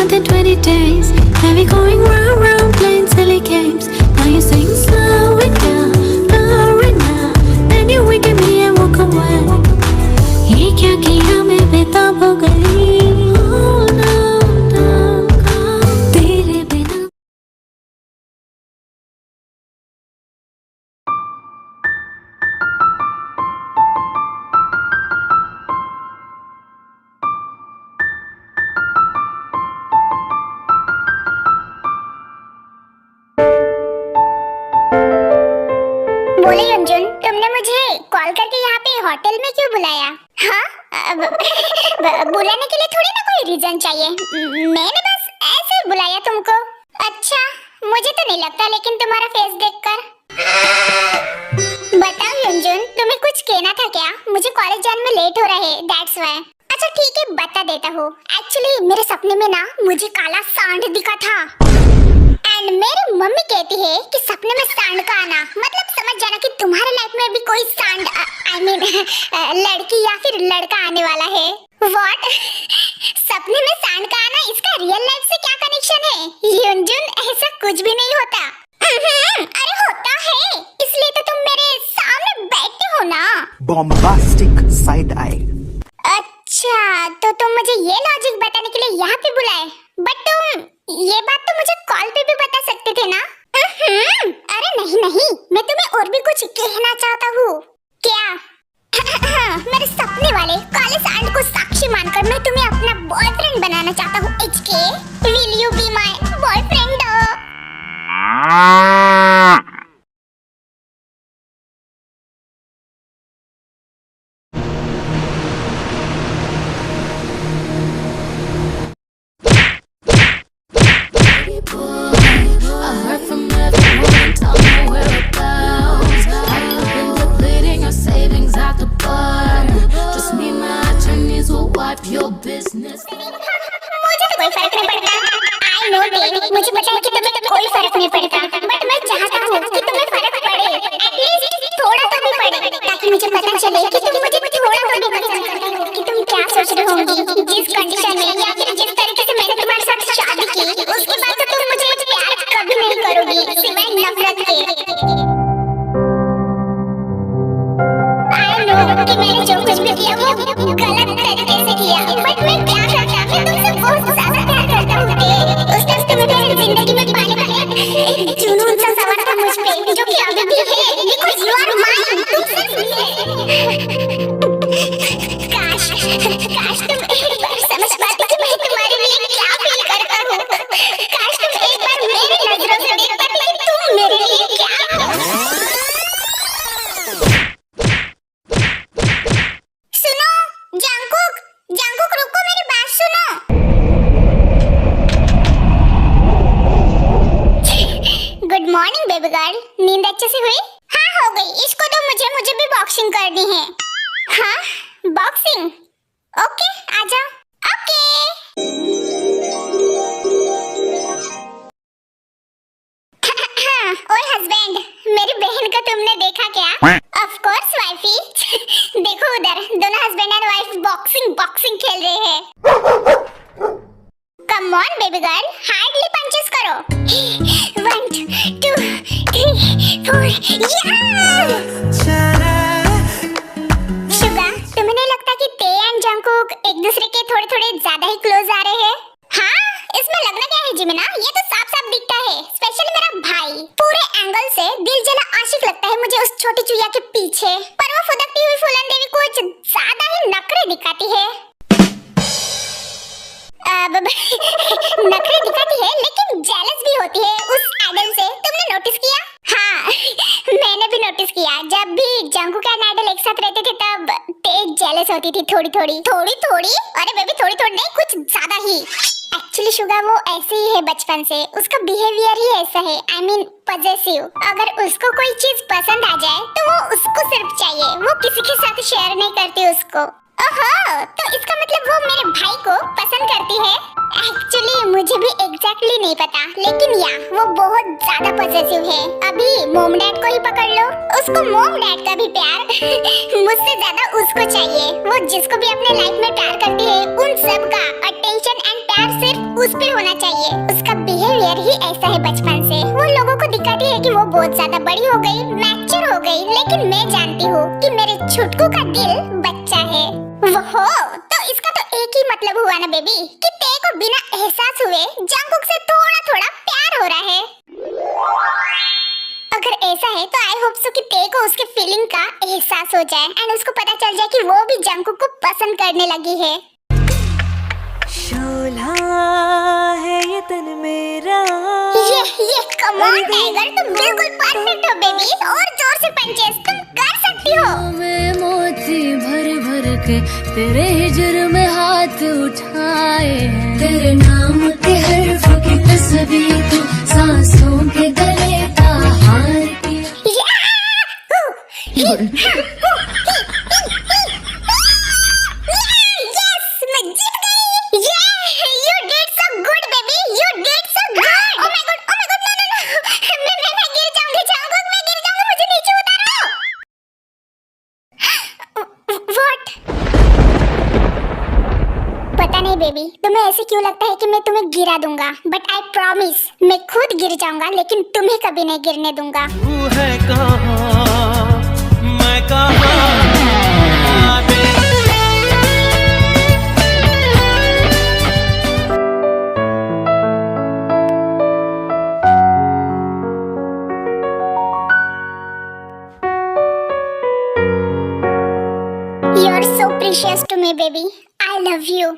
more than 20 days. Have you going round, round, playing silly games? Now you sing slow it now. Then you wink at me and walk away. ये क्या किया मैं बेताब हो गई. Oh no, तेरे बिना. बोले अंजुन, तुमने मुझे कॉल करके यहाँ पे होटल में क्यों बुलाया? हाँ, बुलाने के लिए थोड़ी ना कोई रीजन चाहिए. मैंने बस ऐसे ही बुलाया तुमको. अच्छा, मुझे तो नहीं लगता, लेकिन तुम्हारा फेस देखकर. बताओ अंजुन, तुम्हें कुछ कहना था क्या? मुझे कॉलेज जाने में लेट हो रहा है, दैट्स व्हाई. अच्छा ठीक है, बता देता हूँ. एक्चुअली मेरे सपने में ना मुझे काला सांड दिखा था. एंड मेरी मम्मी कहती है कि सपने में सांड का आना मतलब समझ जाना कि तुम्हारे लाइफ में भी कोई सांड आई मीन लड़की या फिर लड़का आने वाला है. व्हाट? सपने में सांड का आना, इसका रियल लाइफ से क्या कनेक्शन है? युंजुन, ऐसा कुछ भी नहीं होता. अरे होता है, इसलिए तो तुम मेरे सामने बैठे हो ना. Bombastic side I. अच्छा, तो तुम मुझे ये लॉजिक बताने के लिए यहाँ पे बुलाए, बट तुम ये बात तो मुझे कॉल पे भी बता सकते थे ना. अरे नहीं, मैं तुम्हें और भी कुछ कहना चाहता हूँ. क्या? मेरे सपने वाले काले सांड को साक्षी मानकर मैं तुम्हें अपना बॉयफ्रेंड बनाना चाहता हूँ. HK, will you be my boyfriend? I heard from everyone, tell me whereabouts. I opened up bleeding your savings at the bar. Just me, my attorneys will wipe your business. मुझे तो कोई फर्क नहीं पड़ता. I know baby, मुझे पता है कि तुम्हें तो कोई फर्क नहीं पड़ता, बट मैं चाहता हूँ कि तुम्हें फर्क पड़े, एटलीस्ट थोड़ा तो भी पड़े, ताकि मुझे पता चले कि तुम मुझे थोड़ा तो भी पसंद करते हो, कि तुम क्या सोच रहे होंगी जिस कंडीशन में या फिर जिस तरीके से मैंने तुम्हारे साथ शादी की, उसके बाद तो तुम मुझे प्यार कभी नहीं करोगी सिवाय नफरत के. I know कि मैंने जो कुछ भी किया वो गलत तरीके से किया, बट मैं क्या करता, मैं तुमसे बहुत ज्यादा प्यार करता हूँ. उस टाइम तुम्हें मेरी जिंदगी में पाने वाले एक जुनून सा सवार था मुझ पे, जो कि अभी भी है, because you are mine. तुम सिर्फ मुझे काश तुम एक बार समझ पाती कि मैं तुम्हारे लिए क्या फील करता हूँ. काश तुम एक बार मेरी नजरों से देख पाती कि तुम मेरे लिए क्या हो. सुनो जंगकुक, रुको, मेरी बात सुनो. गुड मॉर्निंग बेबी गर्ल, नींद अच्छे से हुई? हाँ हो गई. इसको तो मुझे भी बॉक्सिंग करनी है. हाँ बॉक्सिंग, ओके आ जाओ. ओके. ओए हस्बैंड, मेरी बहन को तुमने देखा क्या? Of course wifey. देखो उधर, दोनों हस्बैंड एंड वाइफ बॉक्सिंग खेल रहे हैं. Come on baby girl, hardly punches करो. 1 2 3 4 शुगा, तुम्हें नहीं लगता कि ते एंड जंगकुक एक दूसरे के थोड़े ज्यादा ही क्लोज आ रहे हैं? हाँ, इसमें लगना क्या है जिमिना, ये तो साफ दिखता है. स्पेशली मेरा भाई पूरे एंगल से दिल जला आशिक लगता है मुझे उस छोटी चुईया के पीछे, पर वो फुदकती हुई फूलन देवी कुछ ज्यादा ही नखरे दिखाती है. नखरे दिखाती है लेकिन जेलस भी होती है उस आइडल से. तुमने नोटिस किया? हाँ मैंने भी नोटिस किया. जब भी जंगकुक एंड आइडल एक साथ रहते थे तब तेज जेलस होती थी. थोड़ी. अरे बेबी थोड़ी नहीं, कुछ ज्यादा ही. एक्चुअली शुगा वो ऐसे ही है बचपन से, उसका बिहेवियर ही ऐसा है. I mean possessive. अगर उसको कोई चीज पसंद आ जाए तो वो उसको सिर्फ चाहिए, वो किसी के साथ शेयर नहीं करती उसको. ओहो, तो इसका मतलब वो मेरे भाई को पसंद करती है. एक्चुअली मुझे भी एग्जैक्टली नहीं पता, लेकिन या वो बहुत ज्यादा पॉसेसिव है. अभी मॉम डैड को ही पकड़ लो, उसको मॉम डैड का भी प्यार मुझसे ज्यादा उसको चाहिए. वो जिसको भी अपने लाइफ में प्यार करती है उन सब का अटेंशन एंड प्यार सिर्फ उस पे होना चाहिए। उसका बिहेवियर ही ऐसा है बचपन से। वो लोगों को दिखाती है कि वो बहुत ज्यादा बड़ी हो गई, मैच्योर हो गई, लेकिन मैं जानती हूँ कि मेरे छुटकू का दिल बच्चा है। वो तो इसका तो एक ही मतलब हुआ ना बेबी कि तेरे को बिना एहसास हुए जंगकुक से थोड़ा थोड़ा प्यार हो रहा है। अगर ऐसा है तो आई होप सो कि तेरे को उसके फीलिंग का एहसास हो जाए एंड उसको पता चल जाए कि वो भी जंगकुक को पसंद करने लगी है। शोला है ये तन मेरा। ये कम ऑन टाइगर, तुम बिल्कुल परफेक्ट हो बेबी। और जोर से पंचेस तुम कर सकती हो। मैं मोती भर भर के तेरे हिजर में हाथ उठाए हैं। तेरे नाम के हर्फ की तस्वीर तू सांसों के गले का हार किया। यस, मैं जीत गई। You did so good baby, you did so good। Oh my god, no। मैं गिर जाऊंगी जंगकुक, मैं गिर जाऊंगी, मुझे नीचे उतारो। What? पता नहीं बेबी, तुम्हें ऐसे क्यों लगता है कि मैं तुम्हें गिरा दूंगा, बट आई प्रॉमिस मैं खुद गिर जाऊंगा लेकिन तुम्हें कभी नहीं गिरने दूंगा। तू है कहाँ, मैं कहाँ। You're so precious to me baby, I love you।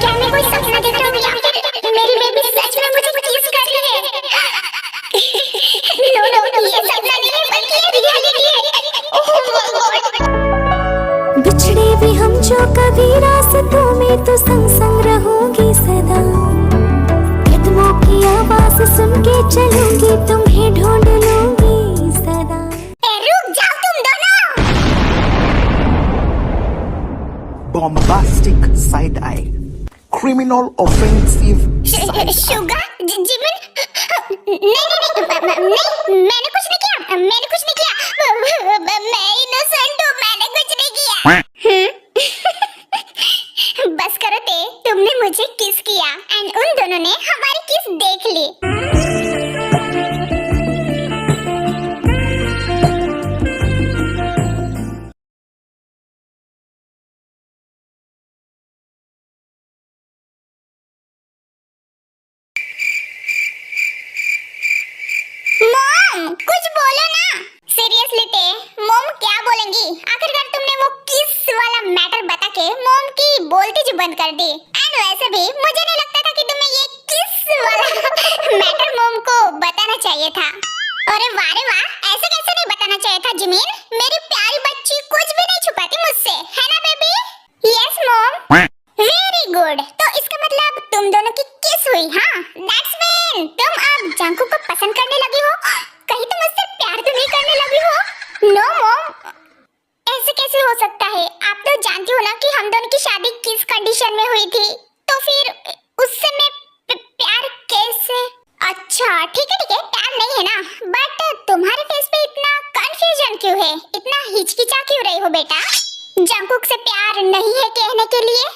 क्या मैं कोई सपना देख रही हूँ या फिर मेरी बेबी सच में मुझे किस कर रही है? नो, ये सपना नहीं है बल्कि ये रियलिटी है। Oh my God. बिछड़े भी हम जो कभी रास्तों में तो संग संग रहोगी सदा। कदमों की आवाज सुन के चलूंगी, तुम्हें ढूंढ लूंगी सदा। रुक जाओ तुम दोनों। Bombastic side eye. Criminal offensive side eye. Suga Jimin नहीं, मैंने कुछ नहीं किया, मैंने कुछ नहीं किया। मैं इनोसेंट हूँ, मैंने कुछ नहीं किया। बस करो ते, तुमने मुझे किस किया एंड उन दोनों ने हमारी किस देख ली। मॉम कुछ बोलो ना। सीरियसली ते मॉम क्या बोलेंगी? आखिरकार तुमने वो किस वाला मैटर बता के मॉम की बोलती जो बंद कर दी। एंड वैसे भी मुझे नहीं लगता था कि तुम्हें ये किस वाला मैटर मॉम को बताना चाहिए था। अरे वाह रे वाह, ऐसे कैसे नहीं बताना चाहिए था जिमिन? मेरी प्यारी बच्ची कुछ भी नहीं छुपाती मुझसे, है ना baby? Yes mom. Very good. तो इसका मतलब तुम दोनों की किस हुई? हाँ, दैट्स मीन तुम अब जंगकुक को पसंद करने लगी हो। कहीं तुम मुझसे प्यार तो नहीं करने लगी हो? नो मॉम, ऐसे कैसे हो सकता है? आप तो जानती हो ना कि हम दोनों की शादी किस कंडीशन में हुई थी, तो फिर उससे मैं प्यार कैसे? अच्छा ठीक है, प्यार नहीं है ना, बट तुम्हारे फेस पे इतना कंफ्यूजन क्यों है? इतना हिचकिचा क्यों रही हो बेटा? जंगकुक से प्यार नहीं है कहने के लिए?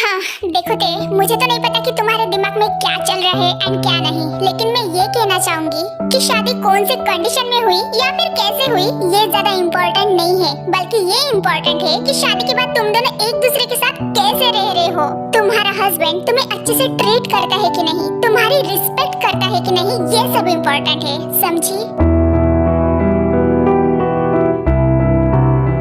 हाँ देखो ते, मुझे तो नहीं पता कि तुम्हारे दिमाग में क्या चल रहा है एंड क्या नहीं, लेकिन मैं ये कहना चाहूंगी कि शादी कौन से कंडीशन में हुई या फिर कैसे हुई ये ज्यादा इम्पोर्टेंट नहीं है, बल्कि ये इम्पोर्टेंट है कि शादी के बाद तुम दोनों एक दूसरे के साथ कैसे रह रहे हो। तुम्हारा हस्बैंड तुम्हें अच्छे से ट्रीट करता है कि नहीं, तुम्हारी रिस्पेक्ट करता है कि नहीं, ये सब इम्पोर्टेंट है, समझी?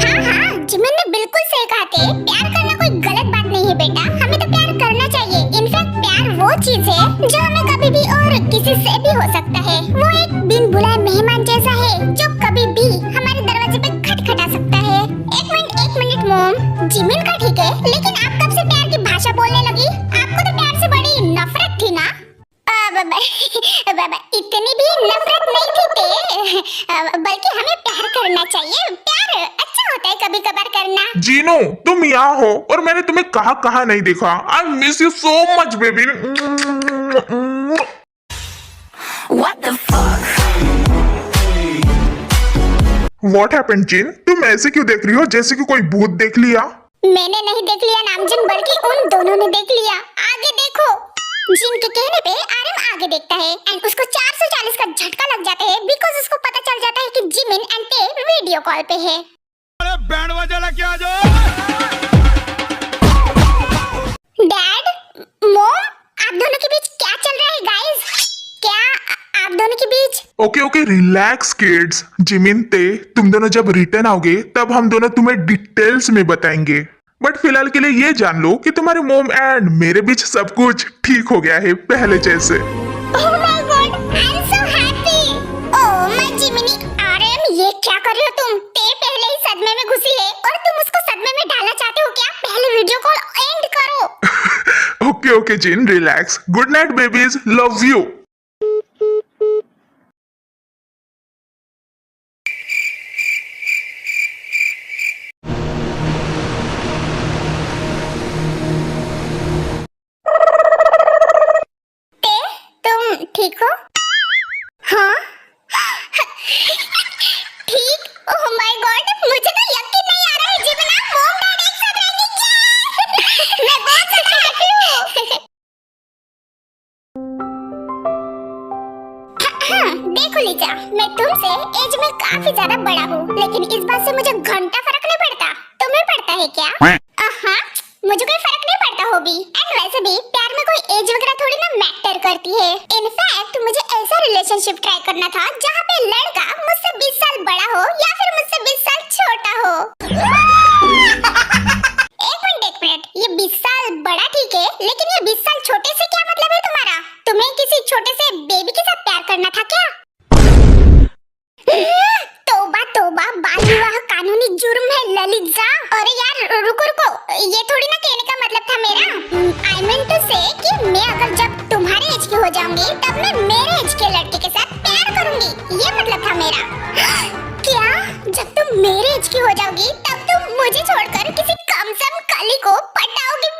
हाँ, जिमिन ने बिल्कुल सही कहा थे, प्यार करना कोई गलत बात नहीं है बेटा, हमें तो प्यार करना चाहिए। इनफैक्ट प्यार वो चीज है जो हमें कभी भी और किसी से भी हो सकता है। वो एक बिन बुलाए मेहमान जैसा है जो कभी भी हमारे दरवाजे पे खटखटा सकता है। एक मिनट मॉम, जिमिन का ठीक है, लेकिन आप कब से प्यार की भाषा बोलने लगी? आपको तो प्यार से बड़ी नफरत थी ना? इतनी भी नफरत नहीं थी, बल्कि हमें प्यार करना चाहिए। प्यार अच्छा होता है कभी कभार करना। जीनो, तुम यहाँ हो और मैंने तुम्हें कहा नहीं देखा। I miss you so much baby. What happened Jin? तुम ऐसे क्यों देख रही हो जैसे कि कोई भूत देख लिया? मैंने नहीं देख लिया नामजिन, बल्कि उन दोनों ने देख लिया। आगे देखो। जिन के कहने पे आरम आगे देखता है एंड उसको 440 का झटका लग जाता है बिकॉज उसको पता चल जाता है कि जिमिन एंड ते वीडियो कॉल पे है। अरे बैंड बजा लेके आ जाओ। डैड, मॉम, आप दोनों के बीच क्या चल रहा है गाइस? क्या आप दोनों के बीच? Okay relax kids. जिमिन ते, तुम दोनों जब रिटर्न आओगे तब हम दोनों तुम्हें डिटेल्स में बताएंगे। बट फिलहाल के लिए ये जान लो कि तुम्हारे मोम एंड मेरे बीच सब कुछ ठीक हो गया है पहले जैसे। Oh my God, I am so happy. Oh my Gemini, RM ये क्या कर रहे हो तुम? ते पहले ही सदमे में घुसी है और तुम उसको सदमे में डालना चाहते हो क्या? पहले वीडियो कॉल एंड करो। ओके जिन, relax. Good night babies, love you. ठीक हो? हाँ? ठीक? ओह माय गॉड, मुझे तो यकीन नहीं आ रहा है जिमिन आप मॉम डैड एक साथ रहेंगे। मैं बहुत ज्यादा हैप्पी हूँ। हाँ, देखो लीजा, मैं तुमसे एज में काफी ज्यादा बड़ा हूँ, लेकिन इस बात से मुझे घंटा फर्क नहीं पड़ता। तुम्हें पड़ता है क्या? हाँ, मुझे कोई फर्क नहीं पड़ता हॉबी। एंड वैसे भी प्यार में कोई एज वगैरह थोड़ी ना मैटर करती है। इनफैक्ट मुझे ऐसा रिलेशनशिप ट्राई करना था जहाँ पे लड़का मुझसे 20 साल बड़ा हो या फिर मुझसे 20 साल छोटा हो। एक मिनट, ये 20 साल बड़ा ठीक है, लेकिन ये 20 साल छोटे से क्या मतलब है तुम्हारा? तुम्हें किसी छोटे से बेबी के साथ प्यार करना था क्या? तौबा, बाल विवाह कानूनी जुर्म है ललिता। अरे यार रुको, ये थोड़ी ना कहने का मतलब था मेरा। आई मीन टू से कि मैं अगर जब तुम्हारे एज की हो जाऊंगी तब मैं मेरे एज के लड़के के साथ प्यार करूंगी, ये मतलब था मेरा। क्या? जब तुम मेरे एज की हो जाओगी तब तुम मुझे छोड़कर किसी कमसम कली को पटाओगी?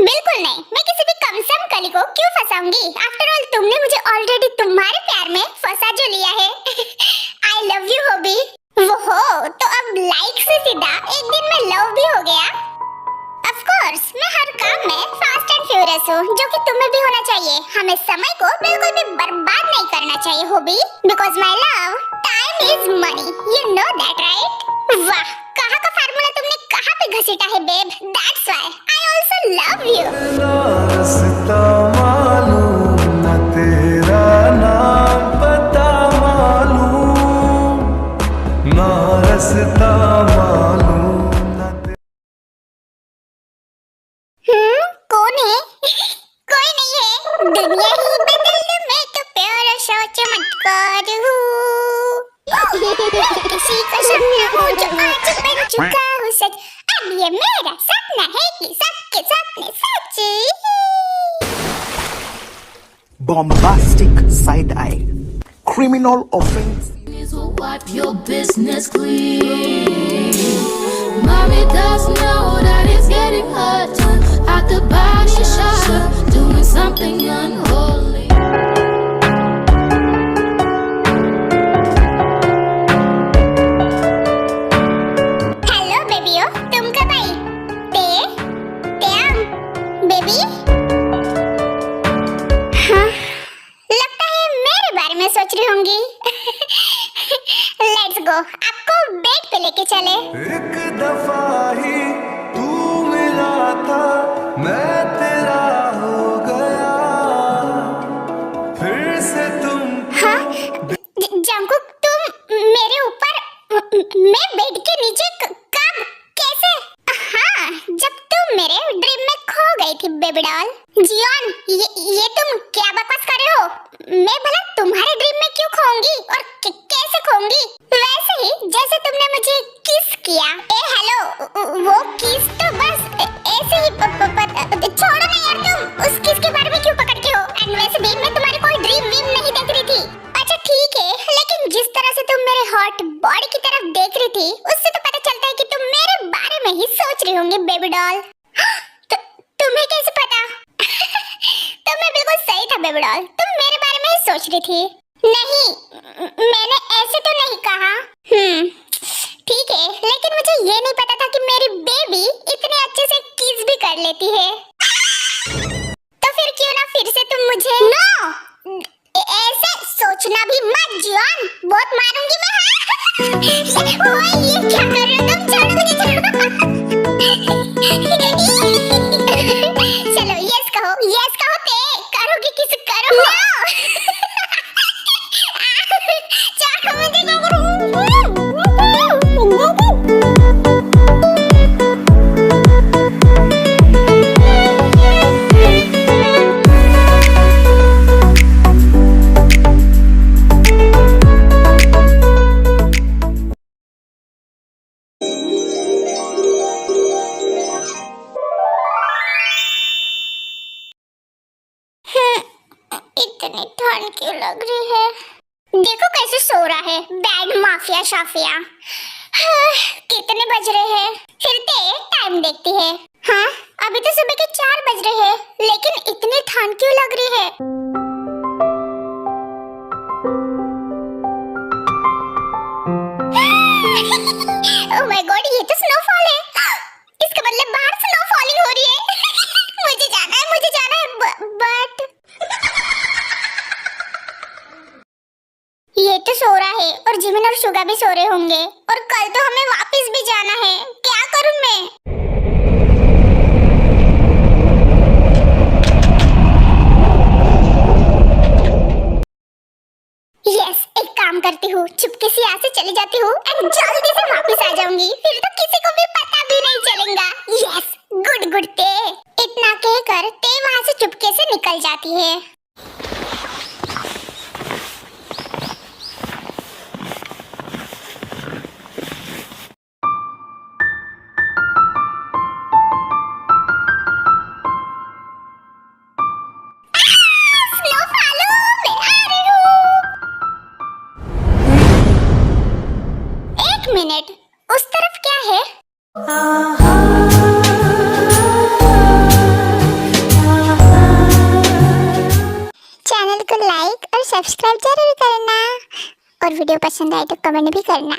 बिल्कुल नहीं, मैं किसी भी कमसम कली को क्यों फंसाऊंगी? आफ्टर ऑल तुमने मुझे ऑलरेडी तुम्हारे प्यार में फंसा जो लिया है। I love you hobby. वो तो अब लाइक से सीधा एक दिन में लव भी हो गया। ऑफ कोर्स मैं हर काम में फास्ट एंड फ्यूरियस हूँ, जो कि तुम्हें भी होना चाहिए। हमें समय को बिल्कुल भी बर्बाद नहीं करना चाहिए hobby, because my love time is money, you know that right? वाह, कहाँ का फार्मूला तुमने कहाँ पे घसीटा है babe? That's why I also love you. रास्ता मालूम न तेरा नाम पता मालूम, ना रास्ता मालूम न कौन है? कोई नहीं है। दुनिया ही बदल दूं मैं तो प्यारा सा चमत्कार हूँ। किसी का सपना हूँ जो आज बन चुका हूँ सच। अब ये मेरा सपना है कि सबके सपने सच। Bombastic side eye. Criminal offense. So wipe your business clean. Mommy does know that it's getting hot at the body shop, doing something unholy. Hello बेबियो, तुम कब आई? बेबी? हाँ, लगता है मेरे बारे में सोच रही होंगी। लेट्स गो, आपको बेड पे लेके चले। एक दफा ही तू मिला था, मैं तेरा हो गया, फिर से तुम। हाँ, जंकुक तुम मेरे ऊपर, मैं बेड के नीचे कब, कैसे? हाँ, जब तुम मेरे ड्रीम में खो गई थी बेबी डॉल। जियोन, ये तुम क्या बकवास कर रहे हो? मैं भला तुम्हारे ड्रीम में क्यों खोऊंगी और कैसे खोऊंगी? वैसे ही जैसे तुमने मुझे किस किया। हेलो, वो किस तो बस ऐसे ही छोड़ो ना यार, तुम उस किस के बारे में क्यों पकड़ते हो? एंड वैसे भी मैं तुम्हारी कोई ड्रीम वीम नहीं देख रही थी। अच्छा ठीक है, लेकिन जिस तरह से तुम मेरे हॉट बॉडी की तरफ देख रही थी उससे तो पता चलता है कि तुम मेरे बारे में ही सोच रही होंगी बेबी डॉल। तुम्हें कैसे पता? तो मैं बिल्कुल सही था बेबी डॉल, तुम मेरे बारे में ही सोच रही थी। नहीं, मैंने ऐसे तो नहीं कहा। ठीक है, लेकिन मुझे ये नहीं पता था कि मेरी बेबी इतने अच्छे से किस भी कर लेती है। तो फिर क्यों ना फिर से तुम मुझे नो ऐसे सोचना भी मत जॉन, बहुत मारूंगी मैं। ओए ये क्या कर रहे हो तुम, छोड़ो मुझे, चलो यस कहो ते करोगे किस करो छोड़ो मुझे, इतनी ठंड क्यों लग रही है? देखो कैसे सो रहा है, बैड माफिया शाफिया। कितने बज रहे हैं? फिरते टाइम देखती है। हाँ, अभी तो सुबह के 4 बज रहे हैं, लेकिन इतनी ठंड क्यों लग रही है? ओह माय गॉड, ये तो स्नोफॉल है। इसका मतलब बाहर स्नोफॉलिंग हो रही है। मुझे जाना है, बट ये तो सो रहा है और जिमिन और शुगा भी सो रहे होंगे, और कल तो हमें वापस भी जाना है। क्या करूं मैं? यस, एक काम करती हूँ, चुपके से यहाँ से चली जाती हूँ एंड जल्दी से वापस आ जाऊंगी, फिर तो किसी को भी पता भी नहीं चलेगा। यस, गुड ते। इतना कहकर ते वहाँ से चुपके से निकल जाती है। मिनट, उस तरफ क्या है? चैनल को लाइक और सब्सक्राइब जरूर करना, और वीडियो पसंद आए तो कमेंट भी करना।